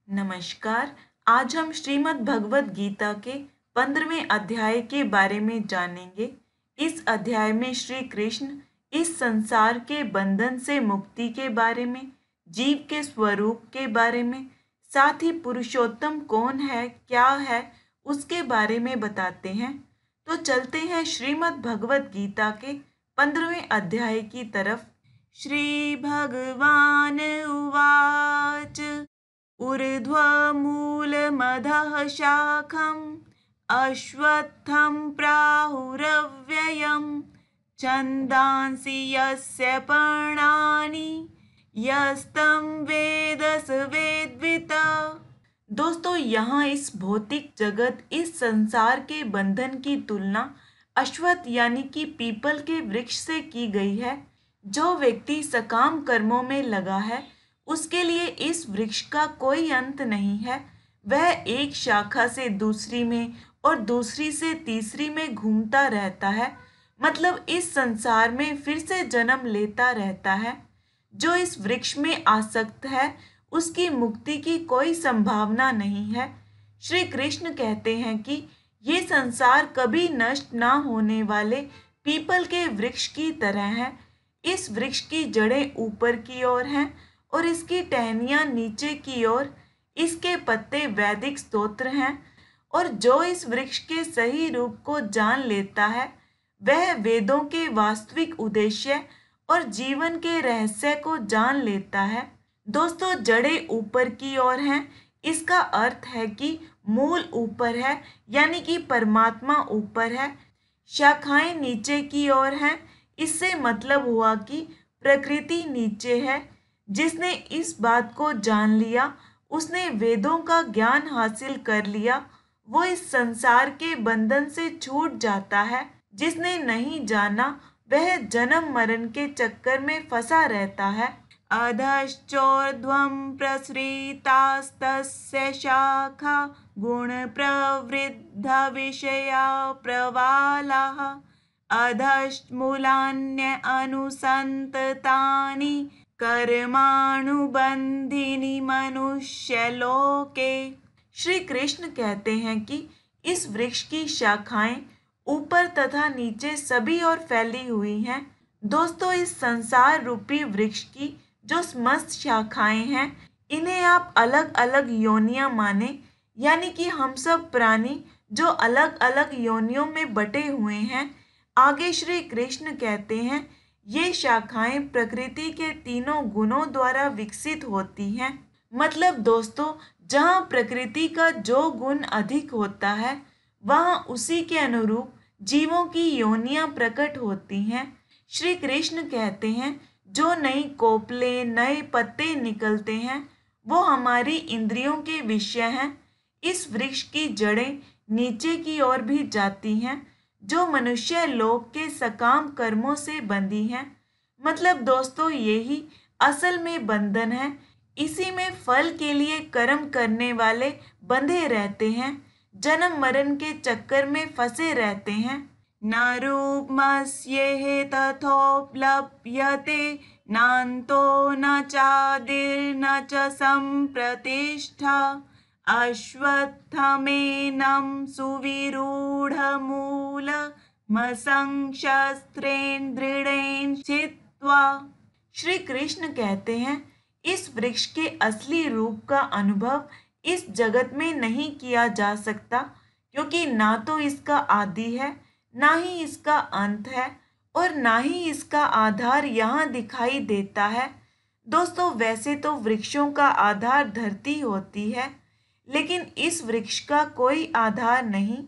नमस्कार। आज हम श्रीमद् भगवत गीता के 15वें अध्याय के बारे में जानेंगे। इस अध्याय में श्री कृष्ण इस संसार के बंधन से मुक्ति के बारे में, जीव के स्वरूप के बारे में, साथ ही पुरुषोत्तम कौन है, क्या है, उसके बारे में बताते हैं। तो चलते हैं श्रीमद् भगवत गीता के 15वें अध्याय की तरफ। श्री भगवान उवाच ऊर्ध्वमूलमधः शाखम् अश्वत्थं प्राहुरव्ययम् छन्दांसि यस्य पर्णानि यस्तं वेद स वेद्वित्। दोस्तों, यहाँ इस भौतिक जगत, इस संसार के बंधन की तुलना अश्वत्थ यानी कि पीपल के वृक्ष से की गई है। जो व्यक्ति सकाम कर्मों में लगा है उसके लिए इस वृक्ष का कोई अंत नहीं है। वह एक शाखा से दूसरी में और दूसरी से तीसरी में घूमता रहता है, मतलब इस संसार में फिर से जन्म लेता रहता है। जो इस वृक्ष में आसक्त है उसकी मुक्ति की कोई संभावना नहीं है। श्री कृष्ण कहते हैं कि ये संसार कभी नष्ट ना होने वाले पीपल के वृक्ष की तरह है। इस वृक्ष की जड़ें ऊपर की ओर हैं और इसकी टहनियाँ नीचे की ओर। इसके पत्ते वैदिक स्तोत्र हैं और जो इस वृक्ष के सही रूप को जान लेता है वह वेदों के वास्तविक उद्देश्य और जीवन के रहस्य को जान लेता है। दोस्तों, जड़ें ऊपर की ओर हैं, इसका अर्थ है कि मूल ऊपर है, यानी कि परमात्मा ऊपर है। शाखाएं नीचे की ओर हैं, इससे मतलब हुआ कि प्रकृति नीचे है। जिसने इस बात को जान लिया, उसने वेदों का ज्ञान हासिल कर लिया, वो इस संसार के बंधन से छूट जाता है। जिसने नहीं जाना वह जन्म मरण के चक्कर में फंसा रहता है। अधश्चोर्ध्वं प्रसृतास्तस्य शाखा गुण प्रवृद्धा विषया प्रवालाः अधश्चमूलान्य अनुसन्ततानि कर्मानुबंधिनी मनुष्यलोके। श्री कृष्ण कहते हैं कि इस वृक्ष की शाखाएं ऊपर तथा नीचे सभी ओर फैली हुई हैं। दोस्तों, इस संसार रूपी वृक्ष की जो समस्त शाखाएं हैं, इन्हें आप अलग अलग योनियां माने, यानी कि हम सब प्राणी जो अलग अलग योनियों में बटे हुए हैं। आगे श्री कृष्ण कहते हैं ये शाखाएं प्रकृति के तीनों गुणों द्वारा विकसित होती हैं। मतलब दोस्तों, जहाँ प्रकृति का जो गुण अधिक होता है वहाँ उसी के अनुरूप जीवों की योनियां प्रकट होती हैं। श्री कृष्ण कहते हैं जो नई कोपले, नए पत्ते निकलते हैं वो हमारी इंद्रियों के विषय हैं। इस वृक्ष की जड़ें नीचे की ओर भी जाती हैं जो मनुष्य लोक के सकाम कर्मों से बंधी हैं। मतलब दोस्तों, यही असल में बंधन है। इसी में फल के लिए कर्म करने वाले बंधे रहते हैं, जन्म मरण के चक्कर में फंसे रहते हैं। न रूपमस्येह तथोपलभ्यते नान्तो न चादिर्न च सम्प्रतिष्ठा अश्वत्थमेनं सुविरूढमूलमसंशस्त्रेण दृढेन छित्त्वा। श्री कृष्ण कहते हैं इस वृक्ष के असली रूप का अनुभव इस जगत में नहीं किया जा सकता, क्योंकि ना तो इसका आदि है, ना ही इसका अंत है और ना ही इसका आधार यहाँ दिखाई देता है। दोस्तों, वैसे तो वृक्षों का आधार धरती होती है, लेकिन इस वृक्ष का कोई आधार नहीं।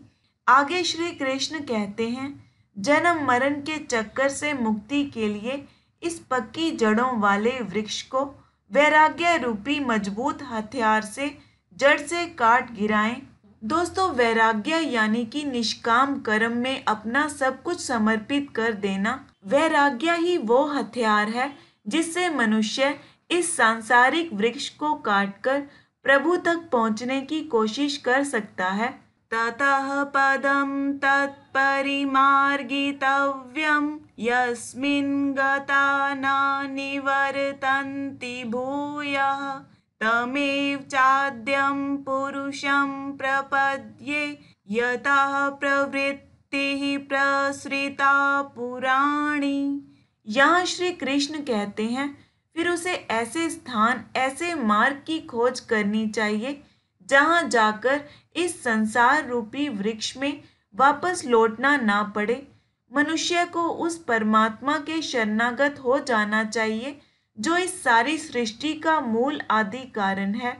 आगे श्री कृष्ण कहते हैं जन्म मरण के चक्कर से मुक्ति के लिए इस पक्की जड़ों वाले वृक्ष को वैराग्य रूपी मजबूत हथियार से जड़ से काट गिराएं। दोस्तों, वैराग्य यानी कि निष्काम कर्म में अपना सब कुछ समर्पित कर देना। वैराग्य ही वो हथियार है जिससे मनुष्य इस सांसारिक वृक्ष को काटकर प्रभु तक पहुंचने की कोशिश कर सकता है। ततः पदं तत्परिमार्गितव्यं यस्मिन् गता न निवर्तन्ति भूयः तमेव चाद्यं पुरुषं प्रपद्ये यतः प्रवृत्तिः प्रसृता पुराणी। यहाँ श्री कृष्ण कहते हैं, फिर उसे ऐसे स्थान, ऐसे मार्ग की खोज करनी चाहिए जहाँ जाकर इस संसार रूपी वृक्ष में वापस लौटना ना पड़े। मनुष्य को उस परमात्मा के शरणागत हो जाना चाहिए जो इस सारी सृष्टि का मूल आदि कारण है,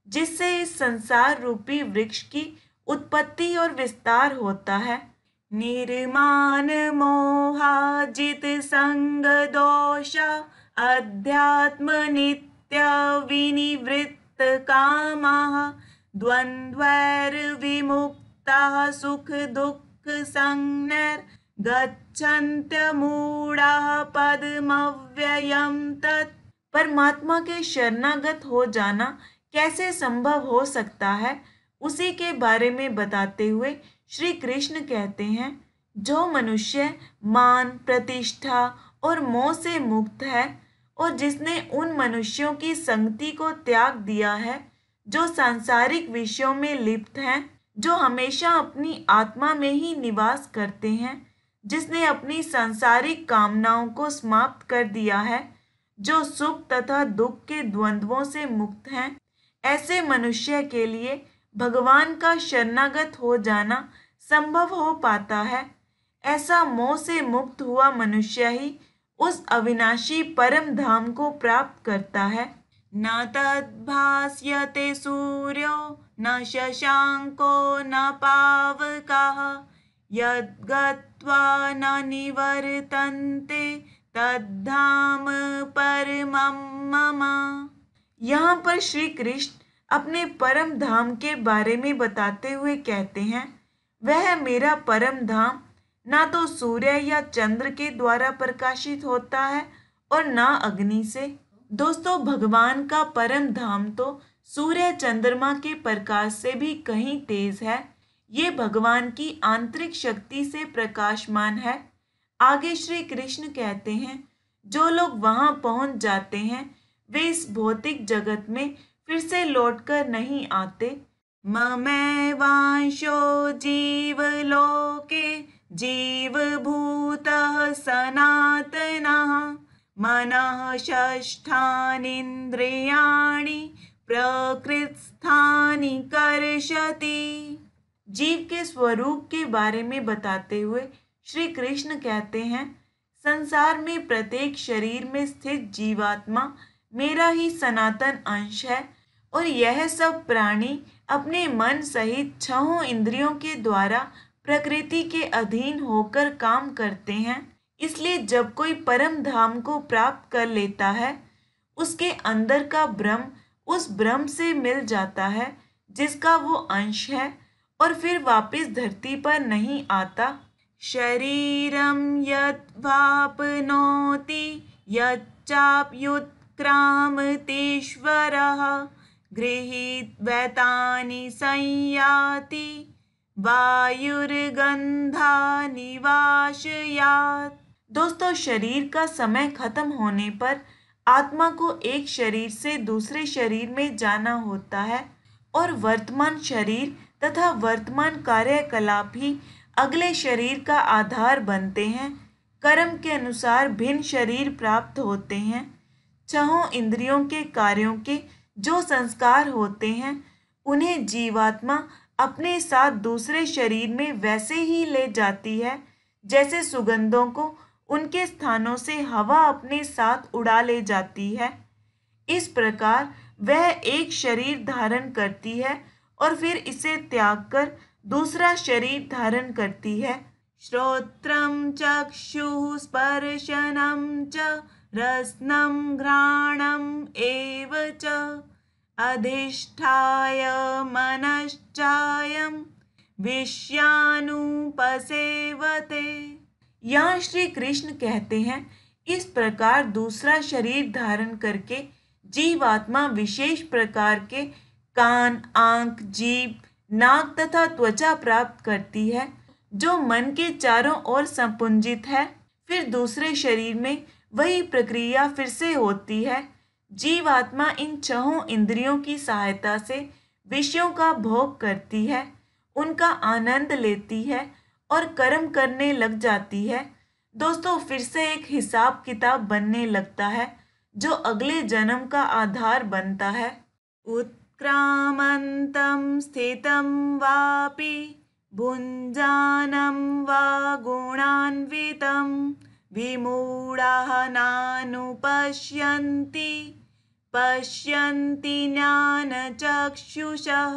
जिससे इस संसार रूपी वृक्ष की उत्पत्ति और विस्तार होता है। निर्माण मोहाजित संग दोष अध्यात्म नित्य विनिवृत्त कामः द्वंद्वैर विमुक्तः सुख दुःख संज्ञैर् गच्छन्त्यमूढ़ः पदमव्ययं तत्। परमात्मा के शरणागत हो जाना कैसे संभव हो सकता है, उसी के बारे में बताते हुए श्री कृष्ण कहते हैं, जो मनुष्य मान, प्रतिष्ठा और मोह से मुक्त है और जिसने उन मनुष्यों की संगति को त्याग दिया है जो सांसारिक विषयों में लिप्त हैं, जो हमेशा अपनी आत्मा में ही निवास करते हैं, जिसने अपनी सांसारिक कामनाओं को समाप्त कर दिया है, जो सुख तथा दुख के द्वंद्वों से मुक्त हैं, ऐसे मनुष्य के लिए भगवान का शरणागत हो जाना संभव हो पाता है। ऐसा मोह से मुक्त हुआ मनुष्य ही उस अविनाशी परम धाम को प्राप्त करता है। न तद्भास्यते सूर्यो न शशांको न पावकः यद्गत्वा न निवर्तन्ते तद्धाम परमं मम। यहाँ पर श्री कृष्ण अपने परम धाम के बारे में बताते हुए कहते हैं, वह मेरा परम धाम ना तो सूर्य या चंद्र के द्वारा प्रकाशित होता है और ना अग्नि से। दोस्तों, भगवान का परम धाम तो सूर्य चंद्रमा के प्रकाश से भी कहीं तेज है। ये भगवान की आंतरिक शक्ति से प्रकाशमान है। आगे श्री कृष्ण कहते हैं, जो लोग वहां पहुंच जाते हैं वे इस भौतिक जगत में फिर से लौटकर नहीं आते। ममैवांशो जीवलोके जीवभूतः सनातनः मनः षष्ठानीन्द्रियाणि प्रकृतिस्थानि कर्षति। जीव के स्वरूप के बारे में बताते हुए श्री कृष्ण कहते हैं, संसार में प्रत्येक शरीर में स्थित जीवात्मा मेरा ही सनातन अंश है और यह सब प्राणी अपने मन सहित छहों इंद्रियों के द्वारा प्रकृति के अधीन होकर काम करते हैं। इसलिए जब कोई परम धाम को प्राप्त कर लेता है, उसके अंदर का ब्रह्म उस ब्रह्म से मिल जाता है जिसका वो अंश है और फिर वापस धरती पर नहीं आता। शरीरम यद्वाप्नोति यच्चाप्युत्क्रामतीश्वरः गृहीत्वैतानि संयाति वायुर्गन्धानि वाशयात्। दोस्तों, शरीर का समय खत्म होने पर आत्मा को एक शरीर से दूसरे शरीर में जाना होता है और वर्तमान शरीर तथा वर्तमान कार्यकलाप ही अगले शरीर का आधार बनते हैं। कर्म के अनुसार भिन्न शरीर प्राप्त होते हैं। छहों इंद्रियों के कार्यों के जो संस्कार होते हैं, उन्हें जीवात्मा अपने साथ दूसरे शरीर में वैसे ही ले जाती है जैसे सुगंधों को उनके स्थानों से हवा अपने साथ उड़ा ले जाती है। इस प्रकार वह एक शरीर धारण करती है और फिर इसे त्याग कर दूसरा शरीर धारण करती है। श्रोत्रम चक्षुः स्पर्शनम च रसनं घ्राणम एव च अधिष्ठाय मनश्चायं विषयानुपसेवते। यहाँ श्री कृष्ण कहते हैं, इस प्रकार दूसरा शरीर धारण करके जीवात्मा विशेष प्रकार के कान, आंख, जीभ, नाक तथा त्वचा प्राप्त करती है जो मन के चारों ओर संपुंजित है। फिर दूसरे शरीर में वही प्रक्रिया फिर से होती है। जीवात्मा इन छहों इंद्रियों की सहायता से विषयों का भोग करती है, उनका आनंद लेती है और कर्म करने लग जाती है। दोस्तों, फिर से एक हिसाब किताब बनने लगता है जो अगले जन्म का आधार बनता है। उत्क्रामन्तं स्थितं वापि भुञ्जानं वा गुणान्वितं विमूढाः नानुपश्यन्ति पश्यन्ति ज्ञानचक्षुषः।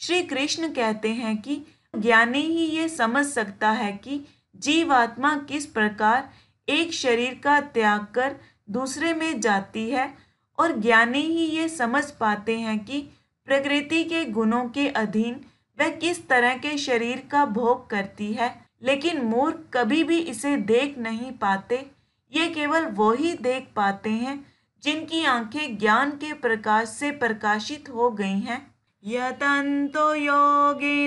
श्री कृष्ण कहते हैं कि ज्ञानी ही ये समझ सकता है कि जीवात्मा किस प्रकार एक शरीर का त्याग कर दूसरे में जाती है, और ज्ञानी ही ये समझ पाते हैं कि प्रकृति के गुणों के अधीन वह किस तरह के शरीर का भोग करती है। लेकिन मूर्ख कभी भी इसे देख नहीं पाते। ये केवल वो ही देख पाते हैं जिनकी आंखें ज्ञान के प्रकाश से प्रकाशित हो गई हैं। यतन्तो योगिनश्चैनं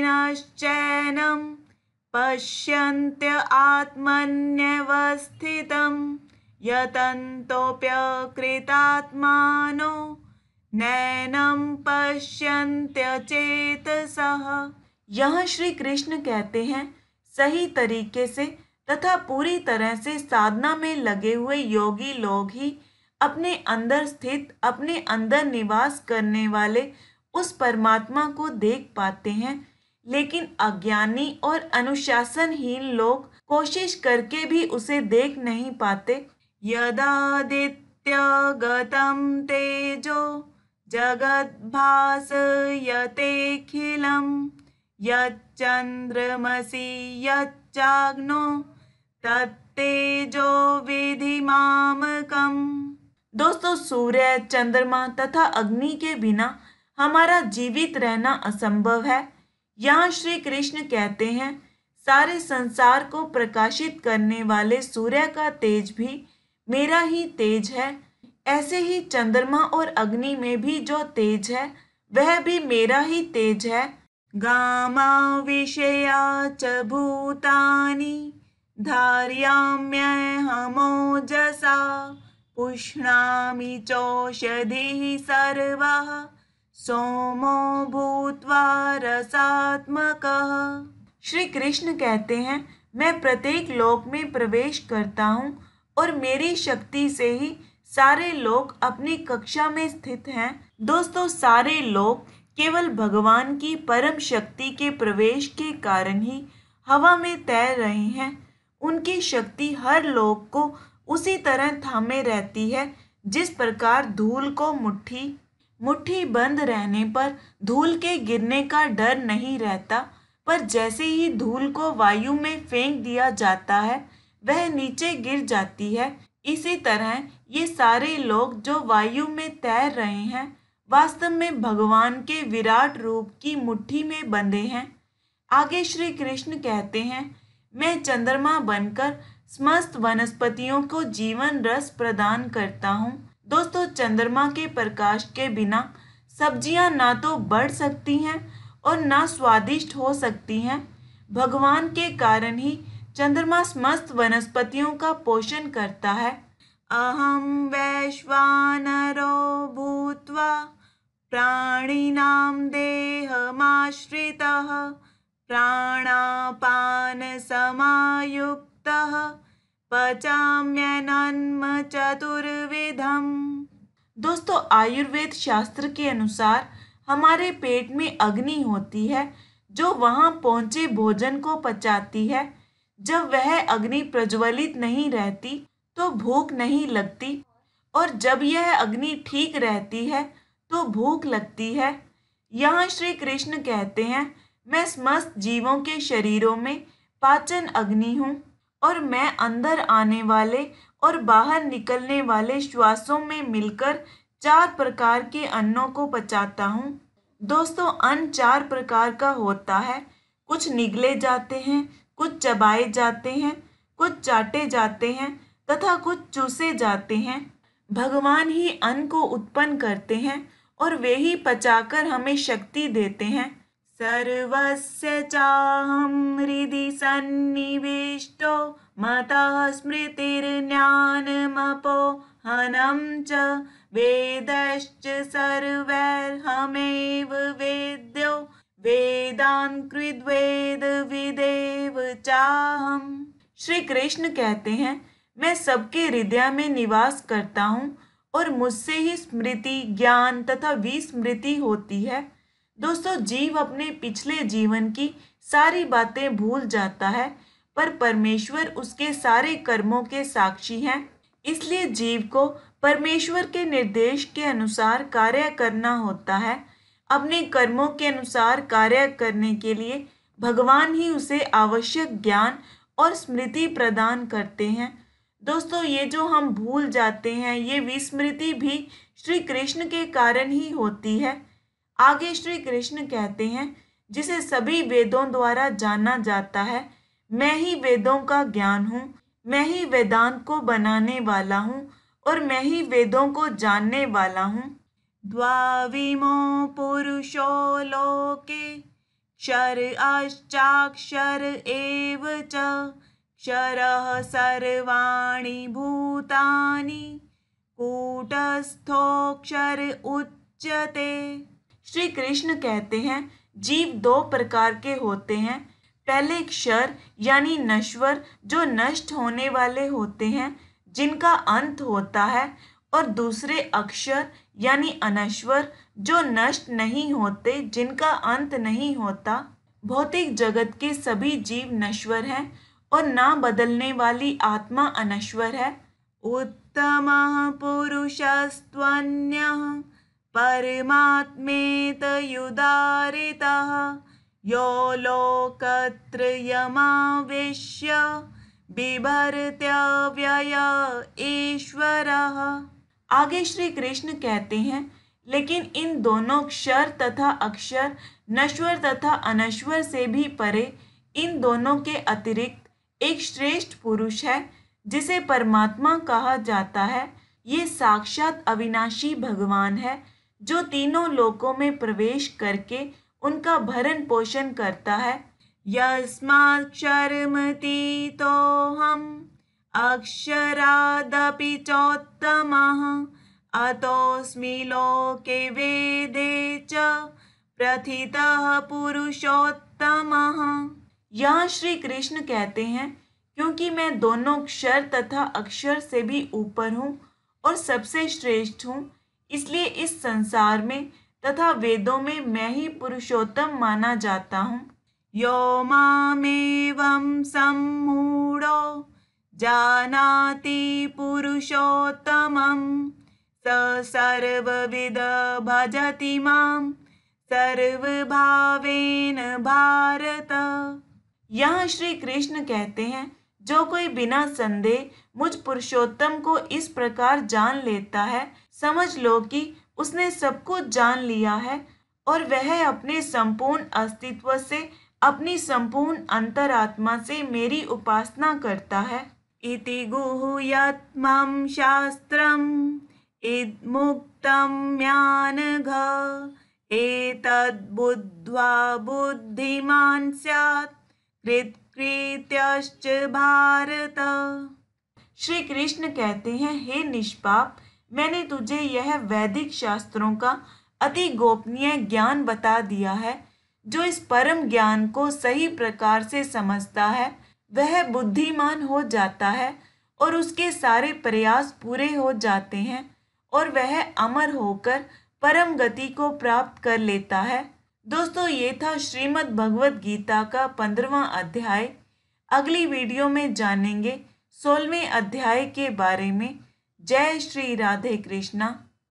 पश्यन्त्य आत्मन्यवस्थितं यतन्तोऽप्यकृतात्मानो नैनं पश्यन्त्यचेतसः। यहाँ श्री कृष्ण कहते हैं, सही तरीके से तथा पूरी तरह से साधना में लगे हुए योगी लोग ही अपने अंदर स्थित, अपने अंदर निवास करने वाले उस परमात्मा को देख पाते हैं। लेकिन अज्ञानी और अनुशासनहीन लोग कोशिश करके भी उसे देख नहीं पाते। यदादित्यगतं तेजो जगद्भासयतेऽखिलं यच्चन्द्रमसि यच्चाग्नो तत्तेजो विधिमामकम्। दोस्तों, सूर्य, चंद्रमा तथा अग्नि के बिना हमारा जीवित रहना असंभव है। यहाँ श्री कृष्ण कहते हैं, सारे संसार को प्रकाशित करने वाले सूर्य का तेज भी मेरा ही तेज है। ऐसे ही चंद्रमा और अग्नि में भी जो तेज है वह भी मेरा ही तेज है। गामा विषया च भूतानि धारयाम्यहमोजसा पुष्णामि चौषधिः सर्वः सोमो भूत्वा रसात्मकः। श्री कृष्ण कहते हैं, मैं प्रत्येक लोक में प्रवेश करता हूँ और मेरी शक्ति से ही सारे लोग अपनी कक्षा में स्थित हैं। दोस्तों, सारे लोग केवल भगवान की परम शक्ति के प्रवेश के कारण ही हवा में तैर रहे हैं। उनकी शक्ति हर लोक को उसी तरह थामे रहती है जिस प्रकार धूल को मुट्ठी बंद रहने पर धूल के गिरने का डर नहीं रहता, पर जैसे ही धूल को वायु में फेंक दिया जाता है वह नीचे गिर जाती है। इसी तरह ये सारे लोग जो वायु में तैर रहे हैं वास्तव में भगवान के विराट रूप की मुट्ठी में बंधे हैं। आगे श्री कृष्ण कहते हैं, मैं चंद्रमा बनकर समस्त वनस्पतियों को जीवन रस प्रदान करता हूँ। दोस्तों, चंद्रमा के प्रकाश के बिना सब्जियां ना तो बढ़ सकती हैं और ना स्वादिष्ट हो सकती हैं। भगवान के कारण ही चंद्रमा समस्त वनस्पतियों का पोषण करता है। अहम वैश्वानरो भूत्वा प्राणिनां देहमाश्रितः प्राणापान समायुक्तः पचाम्यन्नं चतुर्विधम्। दोस्तों, आयुर्वेद शास्त्र के अनुसार हमारे पेट में अग्नि होती है जो वहां पहुंचे भोजन को पचाती है। जब वह अग्नि प्रज्वलित नहीं रहती तो भूख नहीं लगती, और जब यह अग्नि ठीक रहती है तो भूख लगती है। यहाँ श्री कृष्ण कहते हैं, मैं समस्त जीवों के शरीरों में पाचन अग्नि हूँ और मैं अंदर आने वाले और बाहर निकलने वाले श्वासों में मिलकर 4 प्रकार के अन्नों को पचाता हूँ। दोस्तों, अन्न 4 प्रकार का होता है। कुछ निगले जाते हैं, कुछ चबाए जाते हैं, कुछ चाटे जाते हैं तथा कुछ चूसे जाते हैं। भगवान ही अन्न को उत्पन्न करते हैं और वे ही पचाकर हमें शक्ति देते हैं। सर्वस्य चाहं हृदि सन्निविष्टो मतः स्मृतिर्ज्ञानमपोहनं च वेदश्च सर्वैर्हमेव वेद्यो वेदान् कृद्वेद विदेव चाहम्। श्री कृष्ण कहते हैं, मैं सबके हृदय में निवास करता हूँ और मुझसे ही स्मृति, ज्ञान तथा विस्मृति होती है। दोस्तों, जीव अपने पिछले जीवन की सारी बातें भूल जाता है, पर परमेश्वर उसके सारे कर्मों के साक्षी हैं। इसलिए जीव को परमेश्वर के निर्देश के अनुसार कार्य करना होता है। अपने कर्मों के अनुसार कार्य करने के लिए भगवान ही उसे आवश्यक ज्ञान और स्मृति प्रदान करते हैं। दोस्तों, ये जो हम भूल जाते हैं, ये विस्मृति भी श्री कृष्ण के कारण ही होती है। आगे श्री कृष्ण कहते हैं, जिसे सभी वेदों द्वारा जाना जाता है, मैं ही वेदों का ज्ञान हूँ, मैं ही वेदांत को बनाने वाला हूँ और मैं ही वेदों को जानने वाला हूँ। द्वाविमो पुरुषो लोके क्षर अश्चाक्षर एव च क्षरः सर्वाणि भूतानि कूटस्थोऽक्षर उच्यते। श्री कृष्ण कहते हैं, जीव दो प्रकार के होते हैं। पहले क्षर यानी नश्वर, जो नष्ट होने वाले होते हैं, जिनका अंत होता है, और दूसरे अक्षर यानी अनश्वर, जो नष्ट नहीं होते, जिनका अंत नहीं होता। भौतिक जगत के सभी जीव नश्वर हैं और ना बदलने वाली आत्मा अनश्वर है। उत्तमः पुरुषस्त्वन्यः परमात्मेतयुदारितः यो लोकत्रयमावेश्य बिभर्त्यव्यय ईश्वरः। आगे श्री कृष्ण कहते हैं, लेकिन इन दोनों क्षर तथा अक्षर, नश्वर तथा अनश्वर से भी परे, इन दोनों के अतिरिक्त एक श्रेष्ठ पुरुष है, जिसे परमात्मा कहा जाता है। ये साक्षात अविनाशी भगवान है, जो तीनों लोकों में प्रवेश करके उनका भरण पोषण करता है। यस्माक्षरमतीतोऽहम् अक्षरादपि चोत्तमः अतोऽस्मि लोके वेदे च प्रथितः पुरुषोत्तमः। यहाँ श्री कृष्ण कहते हैं, क्योंकि मैं दोनों क्षर तथा अक्षर से भी ऊपर हूँ और सबसे श्रेष्ठ हूँ, इसलिए इस संसार में तथा वेदों में मैं ही पुरुषोत्तम माना जाता हूँ। यो मामेवं सम्मूढो जानाति पुरुषोत्तमं स सर्वविद भजति मां सर्वभावेन भारत। यहाँ श्री कृष्ण कहते हैं, जो कोई बिना संदेह मुझ पुरुषोत्तम को इस प्रकार जान लेता है, समझ लो कि उसने सब कुछ जान लिया है और वह अपने संपूर्ण अस्तित्व से, अपनी संपूर्ण अंतरात्मा से मेरी उपासना करता है। इति गुह्यतमं शास्त्रम् इदमुक्तं ज्ञानघ एतद्बुद्ध्वा बुद्धिमान् स्यात् कृतकृत्यश्च भारत। श्री कृष्ण कहते हैं, हे निष्पाप, मैंने तुझे यह वैदिक शास्त्रों का अति गोपनीय ज्ञान बता दिया है। जो इस परम ज्ञान को सही प्रकार से समझता है, वह बुद्धिमान हो जाता है और उसके सारे प्रयास पूरे हो जाते हैं और वह अमर होकर परम गति को प्राप्त कर लेता है। दोस्तों, ये था श्रीमद् भगवद गीता का 15वां अध्याय। अगली वीडियो में जानेंगे 16वें अध्याय के बारे में। जय श्री राधे कृष्णा।